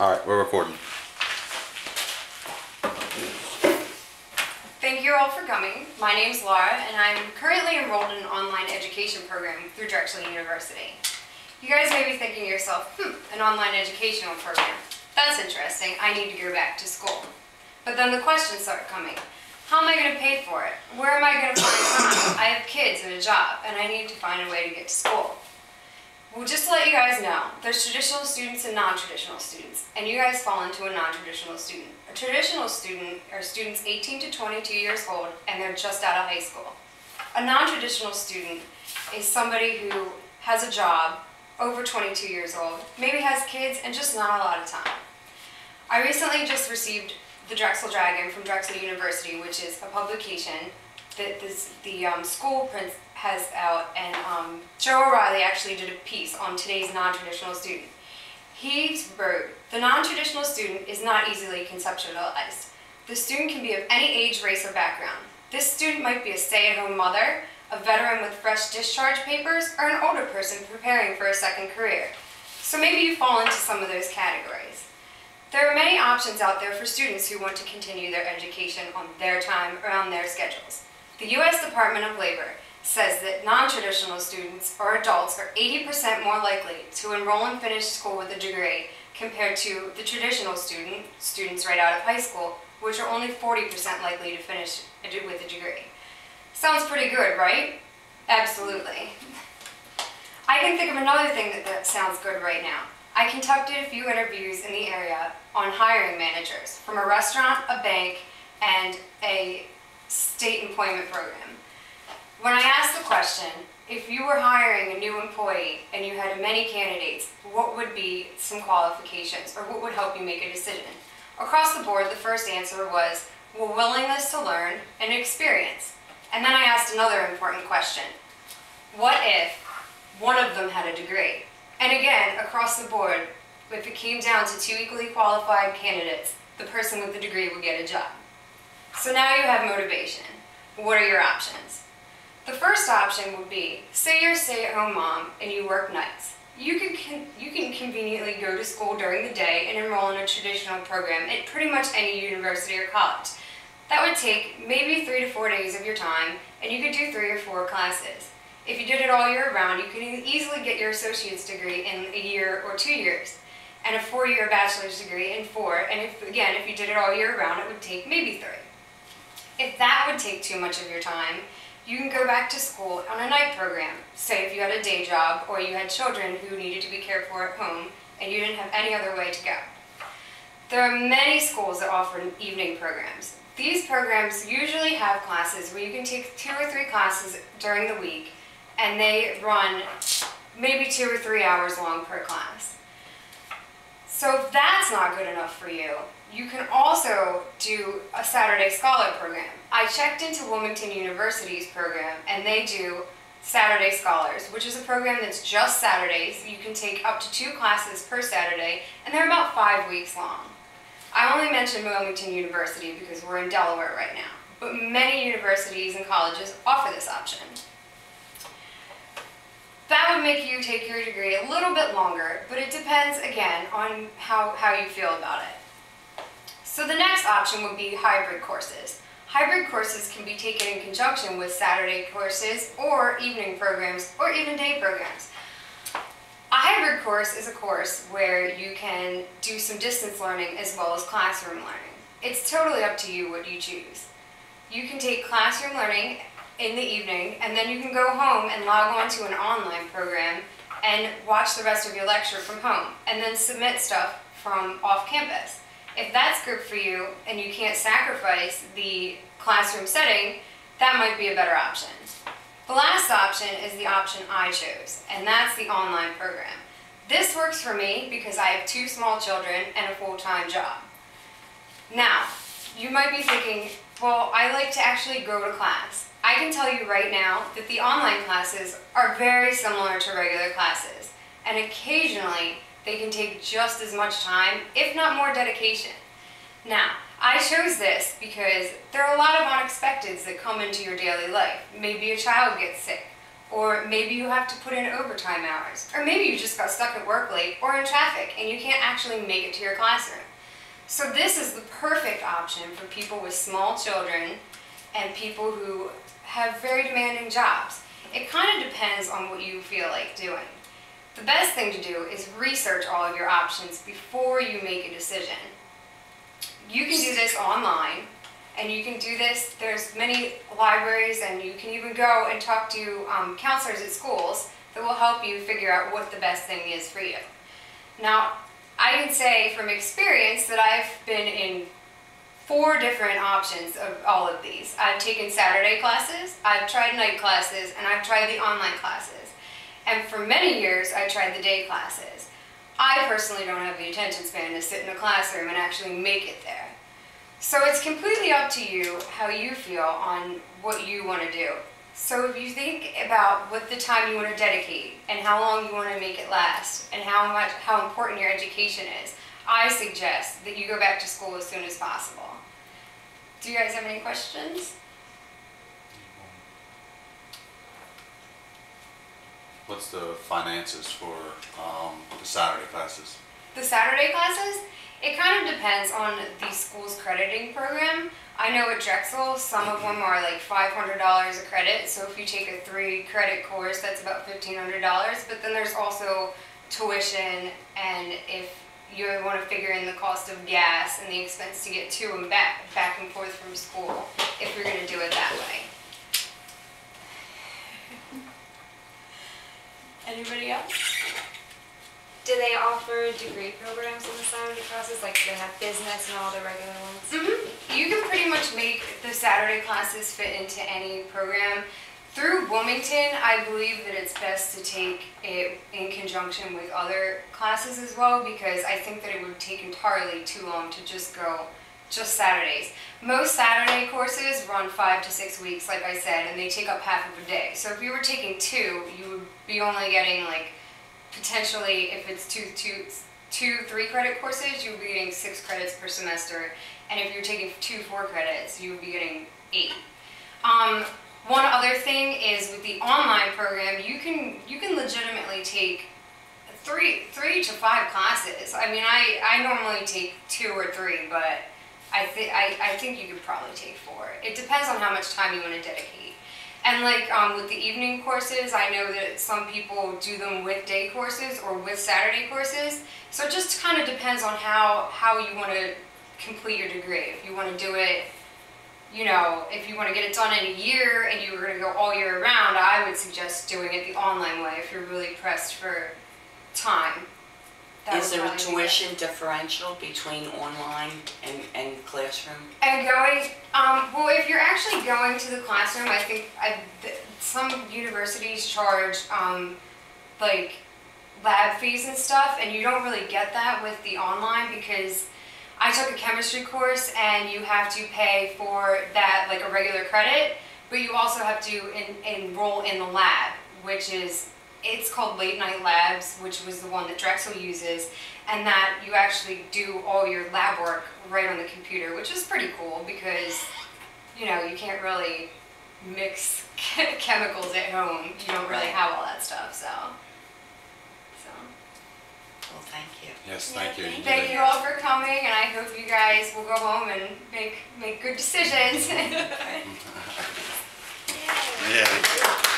Alright, we're recording. Thank you all for coming. My name is Laura and I'm currently enrolled in an online education program through Drexel University. You guys may be thinking to yourself, an online educational program. That's interesting. I need to go back to school. But then the questions start coming. How am I going to pay for it? Where am I going to find time? I have kids and a job and I need to find a way to get to school. Well, just to let you guys know, there's traditional students and non-traditional students, and you guys fall into a non-traditional student. A traditional student are students 18 to 22 years old, and they're just out of high school. A non-traditional student is somebody who has a job, over 22 years old, maybe has kids, and just not a lot of time. I recently just received the Drexel Dragon from Drexel University, which is a publication that the school print has out, and Joe O'Reilly actually did a piece on today's non-traditional student. He wrote, "The non-traditional student is not easily conceptualized. The student can be of any age, race, or background. This student might be a stay-at-home mother, a veteran with fresh discharge papers, or an older person preparing for a second career. So maybe you fall into some of those categories. There are many options out there for students who want to continue their education on their time or on their schedules. The U.S. Department of Labor says that non-traditional students or adults are 80% more likely to enroll and finish school with a degree compared to the traditional students right out of high school, which are only 40% likely to finish with a degree." Sounds pretty good, right? Absolutely. I can think of another thing that sounds good right now. I conducted a few interviews in the area on hiring managers from a restaurant, a bank, and a state employment program. When I asked the question, if you were hiring a new employee and you had many candidates, what would be some qualifications or what would help you make a decision? Across the board, the first answer was, well, willingness to learn and experience. And then I asked another important question. What if one of them had a degree? And again, across the board, if it came down to two equally qualified candidates, the person with the degree would get a job. So now you have motivation. What are your options? The first option would be, say you're a stay-at-home mom and you work nights. You can conveniently go to school during the day and enroll in a traditional program at pretty much any university or college. That would take maybe 3 to 4 days of your time, and you could do 3 or 4 classes. If you did it all year round, you could easily get your associate's degree in a year or 2 years, and a 4-year bachelor's degree in 4, and if you did it all year round, it would take maybe 3. If that would take too much of your time, you can go back to school on a night program. Say if you had a day job or you had children who needed to be cared for at home and you didn't have any other way to go. There are many schools that offer evening programs. These programs usually have classes where you can take 2 or 3 classes during the week, and they run maybe 2 or 3 hours long per class. So if that's not good enough for you, you can also do a Saturday Scholar program. I checked into Wilmington University's program, and they do Saturday Scholars, which is a program that's just Saturdays. You can take up to 2 classes per Saturday, and they're about 5 weeks long. I only mentioned Wilmington University because we're in Delaware right now, but many universities and colleges offer this option. That would make you take your degree a little bit longer, but it depends, again, on how you feel about it. So the next option would be hybrid courses. Hybrid courses can be taken in conjunction with Saturday courses or evening programs or even day programs. A hybrid course is a course where you can do some distance learning as well as classroom learning. It's totally up to you what you choose. You can take classroom learning in the evening, and then you can go home and log on to an online program and watch the rest of your lecture from home, and then submit stuff from off campus. If that's good for you and you can't sacrifice the classroom setting, that might be a better option. The last option is the option I chose, and that's the online program. This works for me because I have 2 small children and a full-time job. Now, you might be thinking, well, I like to actually go to class. I can tell you right now that the online classes are very similar to regular classes, and occasionally they can take just as much time, if not more dedication. Now, I chose this because there are a lot of unexpecteds that come into your daily life. Maybe a child gets sick, Or maybe you have to put in overtime hours. Or maybe you just got stuck at work late or in traffic and you can't actually make it to your classroom. So this is the perfect option for people with small children and people who have very demanding jobs. It kind of depends on what you feel like doing. The best thing to do is research all of your options before you make a decision. You can do this online, and you can do this, there's many libraries, and you can even go and talk to counselors at schools that will help you figure out what the best thing is for you. Now, I can say from experience that I've been in 4 different options of all of these. I've taken Saturday classes, I've tried night classes, and I've tried the online classes. And for many years, I tried the day classes. I personally don't have the attention span to sit in a classroom and actually make it there. So it's completely up to you how you feel on what you want to do. So if you think about what the time you want to dedicate and how long you want to make it last and how important your education is, I suggest that you go back to school as soon as possible. Do you guys have any questions? What's the finances for the Saturday classes? The Saturday classes? It kind of depends on the school's crediting program. I know at Drexel, some of them are like $500 a credit, so if you take a 3-credit course, that's about $1,500, but then there's also tuition, and if you want to figure in the cost of gas and the expense to get to and back and forth from school, if you're going to do it that way. Anybody else? Do they offer degree programs in the Saturday classes? Like do they have business and all the regular ones? Mm-hmm. You can pretty much make the Saturday classes fit into any program. Through Wilmington, I believe that it's best to take it in conjunction with other classes as well, because I think that it would take entirely too long to just go just Saturdays. Most Saturday courses run 5 to 6 weeks, like I said, and they take up half of a day. So if you were taking 2, you would be only getting like potentially, if it's two 3-credit courses, you would be getting 6 credits per semester, and if you're taking 2 4-credits, you would be getting 8. One other thing is with the online program, you can legitimately take 3 to 5 classes. I mean, I normally take 2 or 3, but I think you could probably take 4. It depends on how much time you want to dedicate. And like with the evening courses, I know that some people do them with day courses or with Saturday courses. So it just kind of depends on how you want to complete your degree. If you want to do it, you know, if you want to get it done in a year and you were going to go all year round, I would suggest doing it the online way if you're really pressed for time. Is there a tuition differential between online and classroom? And going, well, if you're actually going to the classroom, I think some universities charge like lab fees and stuff, and you don't really get that with the online, because I took a chemistry course and you have to pay for that like a regular credit, but you also have to enroll in the lab, which is, it's called Late Night Labs, which was the one that Drexel uses, and that you actually do all your lab work right on the computer, which is pretty cool because, you know, you can't really mix chemicals at home. You don't really have all that stuff, so. Well, thank you. Yes, thank you. Thank you all for coming, and I hope you guys will go home and make good decisions. Yeah.